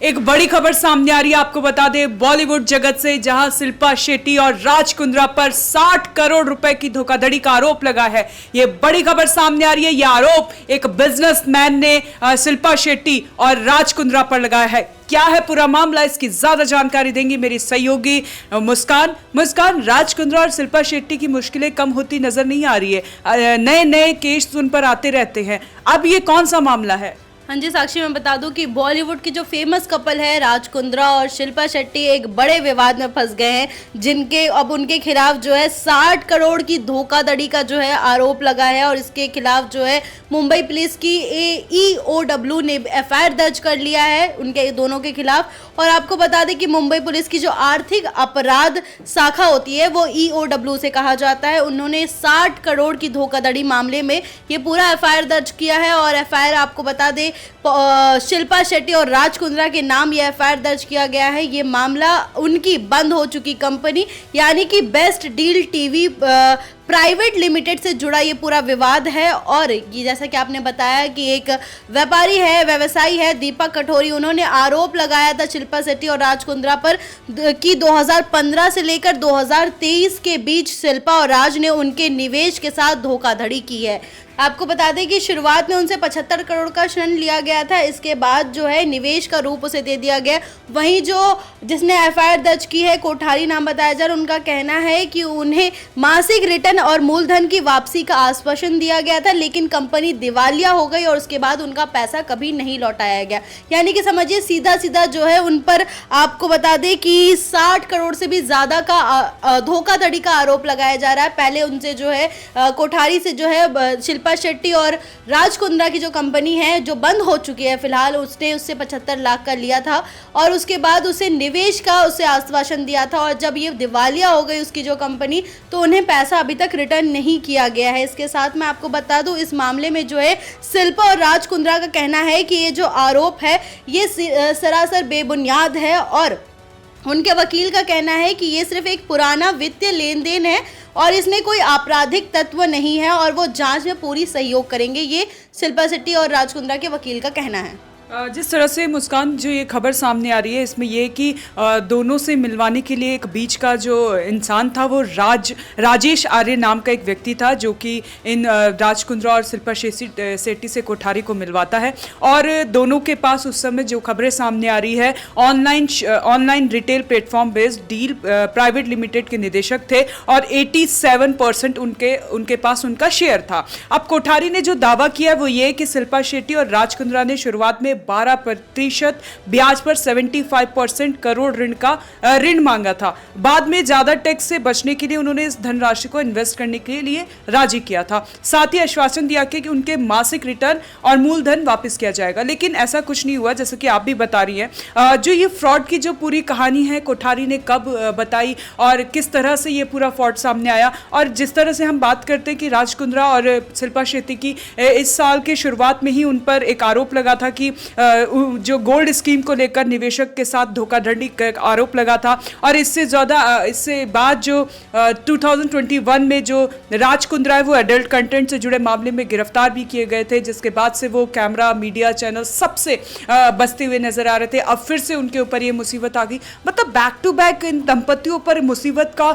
एक बड़ी खबर सामने आ रही है। आपको बता दें बॉलीवुड जगत से, जहां शिल्पा शेट्टी और राज कुंद्रा पर 60 करोड़ रुपए की धोखाधड़ी का आरोप लगा है। ये बड़ी खबर सामने आ रही है। यह आरोप एक बिजनेसमैन ने शिल्पा शेट्टी और राज कुंद्रा पर लगाया है। क्या है पूरा मामला, इसकी ज्यादा जानकारी देंगी मेरी सहयोगी मुस्कान। राज कुंद्रा और शिल्पा शेट्टी की मुश्किलें कम होती नजर नहीं आ रही है। नए नए केस उन पर आते रहते हैं। अब ये कौन सा मामला है? हाँ जी साक्षी, मैं बता दूं कि बॉलीवुड की जो फेमस कपल है राज कुंद्रा और शिल्पा शेट्टी एक बड़े विवाद में फंस गए हैं, जिनके अब उनके खिलाफ जो है 60 करोड़ की धोखाधड़ी का जो है आरोप लगा है। और इसके खिलाफ जो है मुंबई पुलिस की EOW ने FIR दर्ज कर लिया है उनके दोनों के खिलाफ। और आपको बता दें कि मुंबई पुलिस की जो आर्थिक अपराध शाखा होती है वो EOW से कहा जाता है। उन्होंने 60 करोड़ की धोखाधड़ी मामले में ये पूरा FIR दर्ज किया है। और FIR आपको बता दें शिल्पा शेट्टी और राज कुंद्रा के नाम ये FIR दर्ज किया गया है। ये मामला उनकी बंद हो चुकी कंपनी यानी कि best deal TV private limited से जुड़ा ये पूरा विवाद है। और ये जैसा कि आपने बताया कि एक व्यवसायी है दीपक कठोरी, उन्होंने आरोप लगाया था शिल्पा शेट्टी और राज कुंद्रा पर कि 2015 से लेकर 2023 के बीच शिल्पा और राज ने उनके निवेश के साथ धोखाधड़ी की है। आपको बता दें कि शुरुआत में उनसे 75 करोड़ का ऋण लिया गया था। इसके बाद जो है निवेश का रूप उसे दे दिया गया। वहीं जो जिसने FIR दर्ज की है कोठारी नाम बताया जा रहा है, उनका कहना है कि उन्हें मासिक रिटर्न और मूलधन की वापसी का आश्वासन दिया गया था, लेकिन कंपनी दिवालिया हो गई और उसके बाद उनका पैसा कभी नहीं लौटाया गया। यानी कि समझिए सीधा सीधा जो है उन पर आपको बता दें कि 60 करोड़ से भी ज़्यादा का धोखाधड़ी का आरोप लगाया जा रहा है। पहले उनसे जो है कोठारी से जो है शिल्पा शेट्टी और राज कुंद्रा की जो कंपनी है जो बंद हो चुकी है फिलहाल, उसने उससे 75 लाख का लिया था और उसके बाद उसे निवेश का उसे आश्वासन दिया था। और जब ये दिवालिया हो गई उसकी जो कंपनी, तो उन्हें पैसा अभी तक रिटर्न नहीं किया गया है। इसके साथ मैं आपको बता दूं इस मामले में जो है शिल्पा और राज कुंद्रा का कहना है कि ये जो आरोप है ये सरासर बेबुनियाद है। और उनके वकील का कहना है कि ये सिर्फ एक पुराना वित्तीय लेन देन है और इसमें कोई आपराधिक तत्व नहीं है और वो जांच में पूरी सहयोग करेंगे। ये शिल्पा शेट्टी और राज कुंद्रा के वकील का कहना है। जिस तरह से मुस्कान जो ये खबर सामने आ रही है, इसमें ये कि दोनों से मिलवाने के लिए एक बीच का जो इंसान था वो राजेश आर्य नाम का एक व्यक्ति था, जो कि इन राज कुंद्रा और शिल्पा शेट्टी से कोठारी को मिलवाता है। और दोनों के पास उस समय जो खबरें सामने आ रही है, online retail platform based deal private limited के निदेशक थे और 87% उनके पास उनका शेयर था। अब कोठारी ने जो दावा किया वो ये कि शिल्पा शेट्टी और राज कुंद्रा ने शुरुआत में 12% ब्याज पर 75% करोड़ ऋण मांगा था। बाद में ज्यादा टैक्स से बचने के लिए उन्होंने इस धनराशि को इन्वेस्ट करने के लिए राजी किया था। साथ ही आश्वासन दिया कि उनके मासिक रिटर्न और मूलधन वापस किया जाएगा, लेकिन ऐसा कुछ नहीं हुआ, जैसे कि आप भी बता रही हैं। जो ये फ्रॉड की जो पूरी कहानी है, कोठारी ने कब बताई और किस तरह से ये पूरा फ्रॉड सामने आया, और जिस तरह से हम बात करते हैं कि राज कुंद्रा और शिल्पा शेट्टी की इस साल के शुरुआत में ही उन पर एक आरोप लगा था कि जो गोल्ड स्कीम को लेकर निवेशक के साथ धोखाधड़ी का आरोप लगा था। और इससे बाद जो 2021 में जो राज कुंद्रा है वो एडल्ट कंटेंट से जुड़े मामले में गिरफ्तार भी किए गए थे, जिसके बाद से वो कैमरा, मीडिया, चैनल सबसे बचते हुए नजर आ रहे थे। अब फिर से उनके ऊपर ये मुसीबत आ गई। मतलब बैक टू बैक इन दंपतियों पर मुसीबत का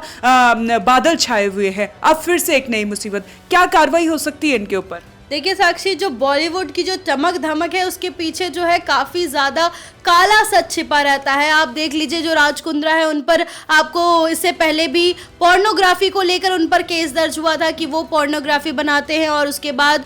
बादल छाए हुए हैं। अब फिर से एक नई मुसीबत। क्या कार्रवाई हो सकती है इनके ऊपर? देखिए साक्षी, जो बॉलीवुड की जो चमक धमक है उसके पीछे जो है काफ़ी ज़्यादा काला सच छिपा रहता है। आप देख लीजिए जो राज कुंद्रा है उन पर आपको इससे पहले भी पोर्नोग्राफी को लेकर उन पर केस दर्ज हुआ था कि वो पोर्नोग्राफी बनाते हैं और उसके बाद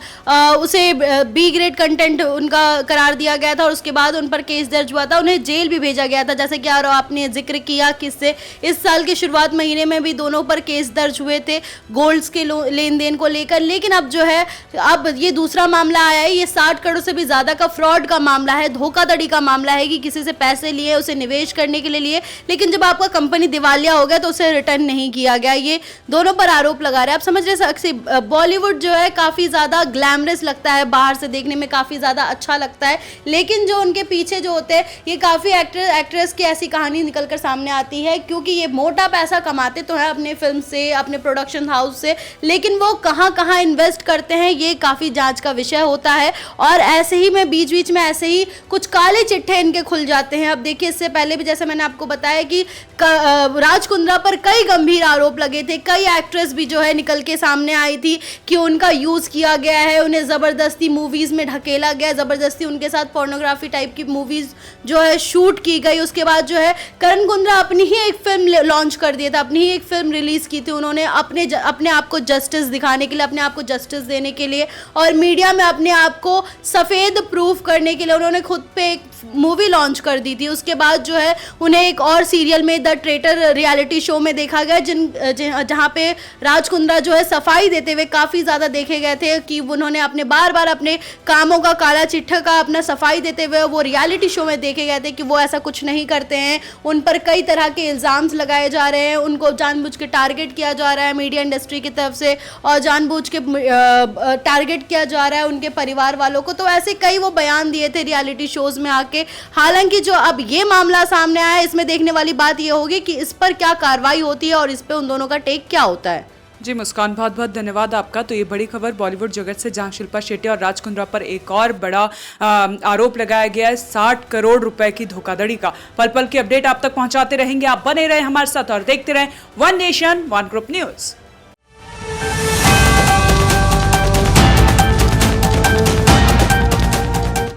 उसे B ग्रेड कंटेंट उनका करार दिया गया था और उसके बाद उन पर केस दर्ज हुआ था। उन्हें जेल भी भेजा गया था, जैसे कि आपने जिक्र किया किससे इस साल के शुरुआत महीने में भी दोनों पर केस दर्ज हुए थे गोल्ड्स के लेन देन को लेकर। लेकिन अब जो है अब ये दूसरा मामला आया है। ये 60 करोड़ से भी ज्यादा का फ्रॉड का मामला है, धोखाधड़ी का मामला है कि किसी से पैसे लिए, उसे निवेश करने के लिए, लेकिन जब आपका कंपनी दिवालिया हो गया तो उसे रिटर्न नहीं किया गया। ये दोनों पर आरोप लगा रहे हैं। आप समझ रहे बॉलीवुड जो है काफी ज्यादा ग्लैमरस लगता है, बाहर से देखने में काफी ज्यादा अच्छा लगता है, लेकिन जो उनके पीछे जो होते हैं ये काफी एक्ट्रेस की ऐसी कहानी निकलकर सामने आती है, क्योंकि ये मोटा पैसा कमाते तो है अपने फिल्म से, अपने प्रोडक्शन हाउस से, लेकिन वो कहाँ कहाँ इन्वेस्ट करते हैं ये काफी काफ़ी जांच का विषय होता है। और ऐसे ही में बीच बीच में ऐसे ही कुछ काले चिट्ठे इनके खुल जाते हैं। अब देखिए, इससे पहले भी जैसे मैंने आपको बताया कि राज कुंद्रा पर कई गंभीर आरोप लगे थे, कई एक्ट्रेस भी जो है निकल के सामने आई थी कि उनका यूज़ किया गया है, उन्हें ज़बरदस्ती मूवीज़ में ढकेला गया, ज़बरदस्ती उनके साथ पोर्नोग्राफी टाइप की मूवीज़ जो है शूट की गई। उसके बाद जो है करण कुंद्रा अपनी ही एक फिल्म लॉन्च कर दिया था, अपनी ही एक फिल्म रिलीज़ की थी उन्होंने अपने आप को जस्टिस दिखाने के लिए, अपने आप को जस्टिस देने के लिए और मीडिया में अपने आप को सफ़ेद प्रूफ करने के लिए उन्होंने खुद पे एक मूवी लॉन्च कर दी थी। उसके बाद जो है उन्हें एक और सीरियल में द ट्रेटर रियलिटी शो में देखा गया, जहां पे राज कुंद्रा जो है सफाई देते हुए काफ़ी ज़्यादा देखे गए थे कि उन्होंने अपने बार बार अपने कामों का काला चिट्ठा का अपना सफाई देते हुए वो रियलिटी शो में देखे गए थे कि वो ऐसा कुछ नहीं करते हैं। उन पर कई तरह के इल्ज़ाम्स लगाए जा रहे हैं, उनको जानबूझ के टारगेट किया जा रहा है मीडिया इंडस्ट्री की तरफ से और जानबूझ के टारगेट किया जा रहा है उनके परिवार वालों को। तो ऐसे कई वो बयान दिए थे रियलिटी शोज़ में आके। हालांकि जो अब ये मामला सामने आया है, इसमें देखने वाली बात ये होगी कि इस पर क्या कार्रवाई होती है और इस पे उन दोनों का टेक क्या होता है। जी मुस्कान, बहुत बहुत धन्यवाद आपका। तो ये बड़ी खबर बॉलीवुड जगत से, जहां शिल्पा शेट्टी और राज कुंद्रा पर एक और बड़ा आरोप लगाया गया है 60 करोड़ रुपए की धोखाधड़ी का। पल पल की अपडेट आप तक पहुंचाते रहेंगे। आप बने रहे हमारे साथ और देखते रहें one nation one group news.